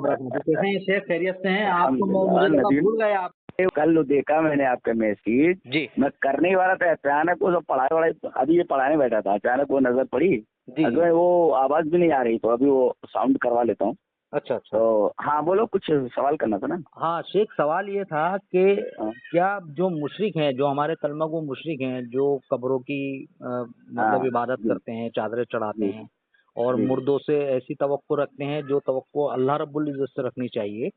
कैसे हैं शेख? खैरियत से हैं? आपको मुझे लगा नदीम, भूल गए आप। कल देखा मैंने आपका मैसेज। जी मैं करने ही वाला था, अचानक वो सब पढ़ाई वढ़ाई, अभी ये पढ़ाने बैठा था, अचानक वो नजर पड़ी। जी अगर जी। वो आवाज भी नहीं आ रही तो अभी वो साउंड करवा लेता हूँ। अच्छा अच्छा। तो हाँ बोलो, कुछ सवाल करना था ना। हाँ शेख, सवाल ये था कि हाँ क्या जो मुशरिक हैं, जो हमारे कलमा को मुशरिक हैं, जो कब्रों की मतलब हाँ, इबादत जी करते हैं, चादरें चढ़ाते जी हैं और जी। मुर्दों से ऐसी तवक्को रखते हैं जो तवक्को अल्लाह रब्बुल इज़्ज़त से रखनी चाहिए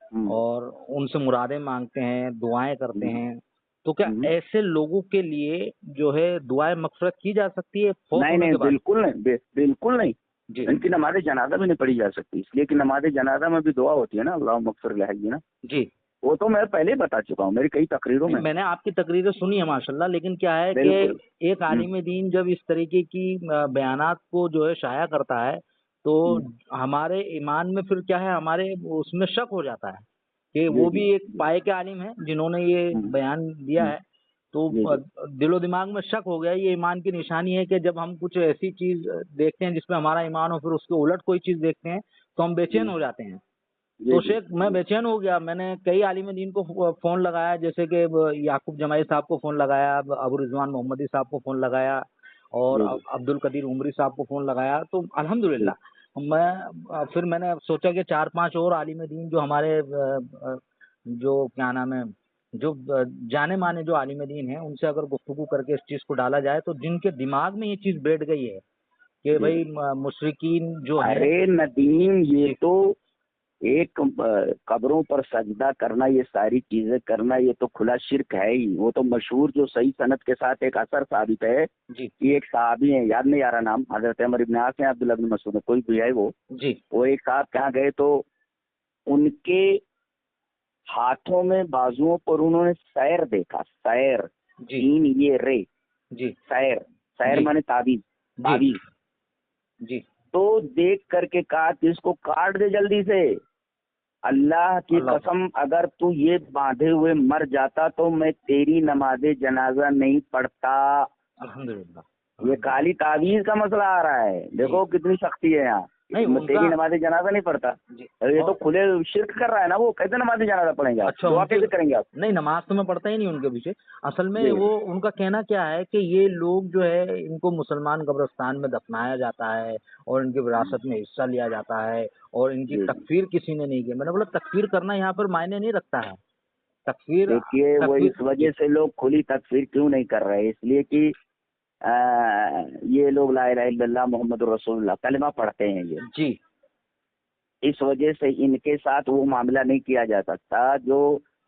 हम्म, और उनसे मुरादें मांगते हैं, दुआएं करते हम्म, हैं, तो क्या हम्म। ऐसे लोगों के लिए जो है दुआएं मगफ़िरत की जा सकती है फौत नहीं होने नहीं, के बाद? बिल्कुल नहीं, बिल्कुल नहीं। जी इनकी नमाज जनाजा भी नहीं पढ़ी जा सकती, इसलिए कि नमाज जनाजा में भी दुआ होती है ना, अल्लाह मगफिर लहगी ना। जी। वो तो मैं पहले ही बता चुका हूँ मेरी कई तकरीरों नहीं, में। मैंने आपकी तकरीरें सुनी है माशाल्लाह, लेकिन क्या है कि बिल्कुल। एक आलिम दीन जब इस तरीके की बयानात को जो है शाया करता है, तो हम्म, हमारे ईमान में फिर क्या है, हमारे उसमें शक हो जाता है कि जी वो जी भी एक जी। पाए के आलिम हैं जिन्होंने ये हम्म, बयान दिया हम्म, है। तो जी जी। दिलो दिमाग में शक हो गया, ये ईमान की निशानी है कि जब हम कुछ ऐसी चीज़ देखते हैं जिसमें हमारा ईमान हो, फिर उसके उलट कोई चीज़ देखते हैं, तो हम बेचैन हम्म, हो जाते हैं। जी तो जी शेख मैं जी। बेचैन हो गया, मैंने कई आलिम दीन को फ़ोन लगाया, जैसे कि याकूब जमाई साहब को फ़ोन लगाया, अबू रिज़वान मोहम्मदी साहब को फ़ोन लगाया और जी जी अब्दुल कदीर उमरी साहब को फ़ोन लगाया, तो जी। अल्हम्दुलिल्लाह मैं फिर मैंने सोचा कि 4-5 और आलिम दीन जो हमारे जो क्या नाम है, जो जाने-माने जो आलिम दीन हैं, उनसे अगर गुफ्तगू करके इस चीज़ को डाला जाए, तो जिनके दिमाग में ये चीज़ बैठ गई है कि जी। भई मुशरिकीन जो हैं। अरे नदीम, ये जी, तो एक कब्रों पर सजदा करना, ये सारी चीजें करना, ये तो खुला शिर्क है ही। वो तो मशहूर जो सही सनद के साथ एक असर साबित है जी, कि एक साहबी है, याद नहीं आ रहा नाम, हजरत अमर इब्न आस हैं, अब्दुल्लाह बिन मसूद है, कोई भी है जी, वो एक साहब कहाँ गए तो उनके हाथों में बाजुओं पर उन्होंने सैर देखा, सैर, जी, तीन ये रे, जी, सैर, सैर जी, माने ताबीज, जी, ताबीज। जी। तो देख करके कहा कि इसको काट दे जल्दी से, अल्लाह की अल्लाह अकबर! कसम अगर तू ये बांधे हुए मर जाता तो मैं तेरी नमाज जनाजा नहीं पढ़ता। अल्हम्दुलिल्लाह, ये अल्हम्दुलिल्लाह। काली ताबीज का मसला आ रहा है, जी, देखो कितनी सख्ती है यहाँ। नहीं मैं तेरी उनका। नमाज जनाजा नहीं पढ़ता। जी, अरे ये तो और खुले शिर्क कर रहा है ना, वो कैसे नमाज जनाजा पढ़ेंगे आप, अच्छा दुआ उनके। कैसे करेंगे आप। नहीं, नमाज़ तो मैं पढ़ता ही नहीं उनके पीछे। असल में जी वो उनका कहना क्या है कि ये लोग जो है इनको मुसलमान कब्रिस्तान में दफनाया जाता है और इनकी विरासत में हिस्सा लिया जाता है और इनकी जी। तकफ़ीर किसी ने नहीं की। मैंने बोला तकफ़ीर करना यहाँ पर मायने नहीं रखता है। तकफ़ीर देखिए वो तकफ़ीर इस वजह जी, से लोग खुली तकफीर क्यों नहीं कर रहे, इसलिए कि आ, ये लोग ला इलाहा इल्लल्लाह मोहम्मद रसूलुल्लाह कलमा पढ़ते हैं ये, जी, इस वजह से इनके साथ वो मामला नहीं किया जा सकता जो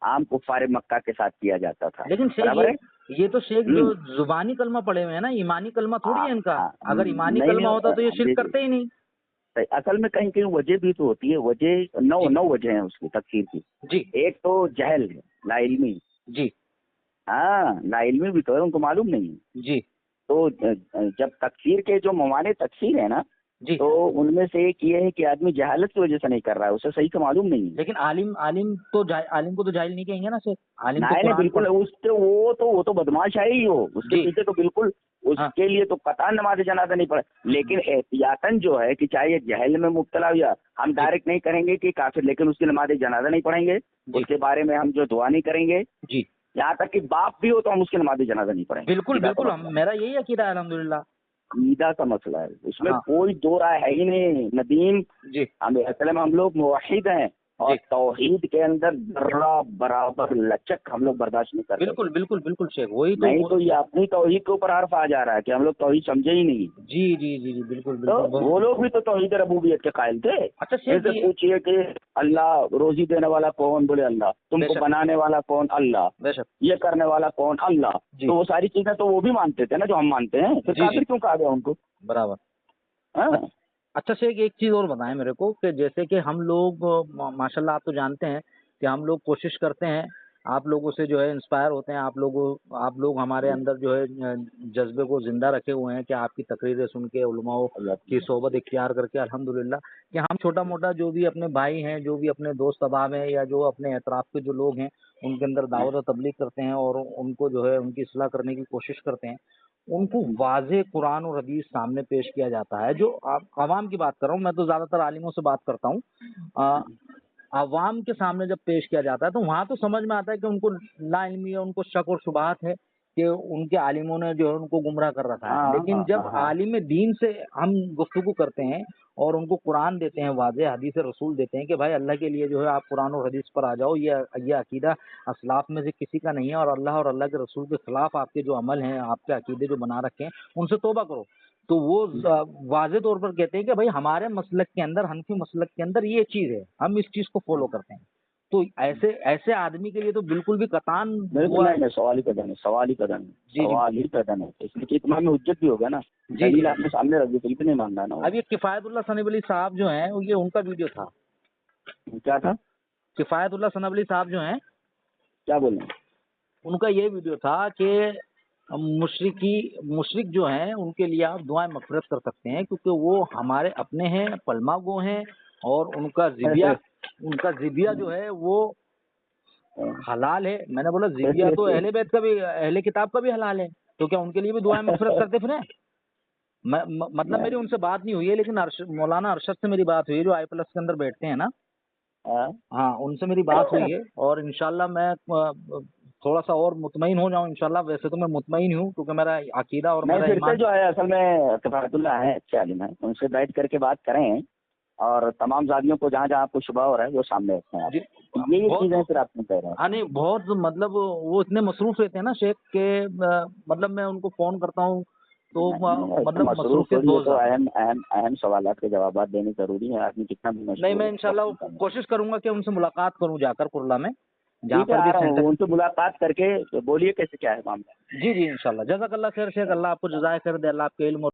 आम कुफार मक्का के साथ किया जाता था। लेकिन शेख बराबर है। ये तो शेख जो हम्म। ज़ुबानी कलमा पढ़े हुए हैं ना, ईमानी कलमा थोड़ी हाँ है इनका। हाँ, अगर ईमानी नहीं नहीं, कलमा होता तो ये शिर्क जी जी। करते ही नहीं। तो असल में कहीं कहीं वजह भी तो होती है, वजह नौ जी, नौ वजह है उसकी तकफीर की। जी, एक तो जहल है, लाइल्मी। जी, हाँ, लाइल्मी भी तो है, उनको मालूम नहीं है। जी, तो जब तकफीर के जो मवाने तकफीर है ना, जी। तो उनमें से एक ये है कि आदमी जहालत की वजह से नहीं कर रहा है, उसे सही से मालूम नहीं है। लेकिन आलिम को तो जाहिल नहीं कहेंगे ना शेख। आलिम तो नहीं नहीं, कुरान बिल्कुल, उसके वो तो बदमाश है ही हो, उसके जी, पीछे तो बिल्कुल, हाँ, उसके लिए तो कतई नमाज जनाजा नहीं पढ़े। लेकिन एहतियातन जो है कि चाहे ये जहल में मुब्तला हो, या हम जी, डायरेक्ट नहीं करेंगे कि काफिर, लेकिन उसकी नमाज जनाजा नहीं पढ़ेंगे, जी, उसके बारे में हम जो दुआ नहीं करेंगे, जी। यहाँ तक कि बाप भी हो तो हम उसकी नमाज जनाजा नहीं पढ़ेंगे, बिल्कुल, सीधा सा बिल्कुल हम मसला है। मेरा यही अकीदा है अल्हम्दुलिल्लाह। सीधा सा मसला है, उसमें हाँ, कोई दो राय है ही नहीं नदीम। जी, हम असल में हम लोग मुवहिद हैं, और जी। तौहीद के अंदर जर्रा बराबर लचक हम लोग बर्दाश्त नहीं करते। बिल्कुल, बिल्कुल, बिल्कुल शेख वही तो नहीं वो। तो ये अपनी तौहीद के ऊपर हर्फ आ जा रहा है कि हम लोग तौहीद समझे ही नहीं। जी, जी, जी, जी, बिल्कुल, तो बिल्कुल वो लोग भी तो तौहीद रबूबियत के कायल थे। अच्छा शेख ऐसे ये पूछिए कि अल्लाह रोजी देने वाला कौन, बोले अल्लाह। तुमको बेशक, बनाने वाला कौन, अल्लाह। बेशक। ये करने वाला कौन, अल्लाह। जी, तो वो सारी चीजें तो वो भी मानते थे ना जो हम मानते हैं, फिर जी, जी, काफिर क्यों कहा गया उनको। बराबर। अ हाँ अच्छा शेख एक चीज़ और बताएँ मेरे को कि जैसे कि हम लोग माशाल्लाह आप तो जानते हैं कि हम लोग कोशिश करते हैं, आप लोगों से जो है इंस्पायर होते हैं, आप लोग हमारे जी, अंदर जो है जज़्बे को ज़िंदा रखे हुए हैं कि आपकी तकरीरें सुन के उलमाओं अल्लाह की की सोहबत इख्तियार करके अल्हम्दुलिल्लाह कि हम छोटा-मोटा जो भी अपने भाई हैं, जो भी अपने दोस्त अहबाब हैं या जो अपने एतराफ़ के जो लोग हैं, उनके अंदर दावत और तबलीग करते हैं और उनको जो है उनकी इस्लाह करने की कोशिश करते हैं। उनको वाज़ेह कुरान और हदीस सामने पेश किया जाता है। जो आवाम की बात कर रहा हूँ, मैं तो ज़्यादातर आलिमों से बात करता हूँ। आवाम के सामने जब पेश किया जाता है तो वहाँ तो समझ में आता है कि उनको नाइल्मी है, उनको शक और शुबहात है कि उनके आलिमों ने जो है उनको गुमराह कर रखा है। हाँ लेकिन जब हाँ। आलिम दीन से हम गुफ्तगू करते हैं और उनको कुरान देते हैं, वाज़ेह हदीस रसूल देते हैं कि भाई अल्लाह के लिए जो है आप कुरान और हदीस पर आ जाओ, ये अकीदा असलाफ में से किसी का नहीं है और अल्लाह के रसूल के खिलाफ आपके जो अमल हैं, आपके अकीदे जो बना रखे हैं, उनसे तौबा करो। तो वो वाज़ेह तौर पर कहते हैं कि भाई हमारे मसलक के अंदर, हनफी मसलक के अंदर ये चीज़ है, हम इस चीज़ को फ़ॉलो करते हैं। तो ऐसे ऐसे आदमी के लिए तो बिल्कुल भी कतान बिल्कुल हुआ। नहीं, सवाल ही पैदा नहीं, सवाल ही पैदा नहीं, जी, जी। सवाल ही पैदा नहीं। इसलिए कि इमाम हुज्जत भी हो गया ना, जी, जी। दलील आपने सामने रख दी, बिल्कुल नहीं मान रहा ना वो। अब ये किफ़ायतुल्लाह सनबली साहब जो हैं, ये उनका वीडियो था। क्या था? किफ़ायतुल्लाह सनबली साहब जो हैं, क्या बोल रहे हैं? उनका ये वीडियो था कि मुशरिक जो हैं उनके लिए आप दुआएं मग़फ़िरत कर सकते हैं क्योंकि वो हमारे अपने हैं, पलमा गो हैं और उनका ज़िबिया जो है वो हलाल है। मैंने बोला ज़िबिया तो अहले बैत का भी, अहले किताब का भी हलाल है, तो क्या उनके लिए भी दुआएं मग़फ़िरत करते फिरें? मतलब मेरी उनसे बात नहीं हुई है, लेकिन मौलाना अरशद से मेरी बात हुई है, जो आई प्लस के अंदर बैठते हैं ना। हाँ? हाँ, उनसे मेरी बात हुई है और इंशाल्लाह मैं थोड़ा-सा और मुतमईन हो जाऊँ इंशाल्लाह। वैसे तो मैं मुतमईन हूँ क्योंकि मेरा अकीदा और नहीं, मेरा फिर से ईमान। जो है असल में किफायतुल्लाह है, अच्छे आलिम हैं, उनसे बैठ करके बात करें और तमाम ज़ादियों को जहाँ-जहाँ आपको शुबह हो रहा है वो सामने रखें आप। जी, ये बहुत। चीज़ें फिर आप नहीं कह रहे हैं। हाँ, नहीं बहुत मतलब वो इतने मसरूफ़ रहते हैं ना शेख के मतलब मैं उनको फ़ोन करता हूँ तो नहीं, ऐसे मतलब मसरूफ़ मसरूफ़ियत थोड़ी है, बहुत तो ज़्यादा है। अहम सवालात के जवाबात देने ज़रूरी है, आदमी कितना भी नहीं, मशगूल मैं हो, वक़्त इंशाल्लाह निकालना। कोशिश करूँगा कि उनसे मुलाकात करूँ जाकर कुर्ला में, जहाँ ठीक है, पर आ भी रहा हूँ, सेंटर। उनसे मुलाकात करके तो बोलिए कैसे क्या है मामला। जी, जी, इंशाल्लाह। जज़ाकल्लाह खैर शेख, अल्लाह आपको जज़ाए खैर दे, अल्लाह आपके इल्म और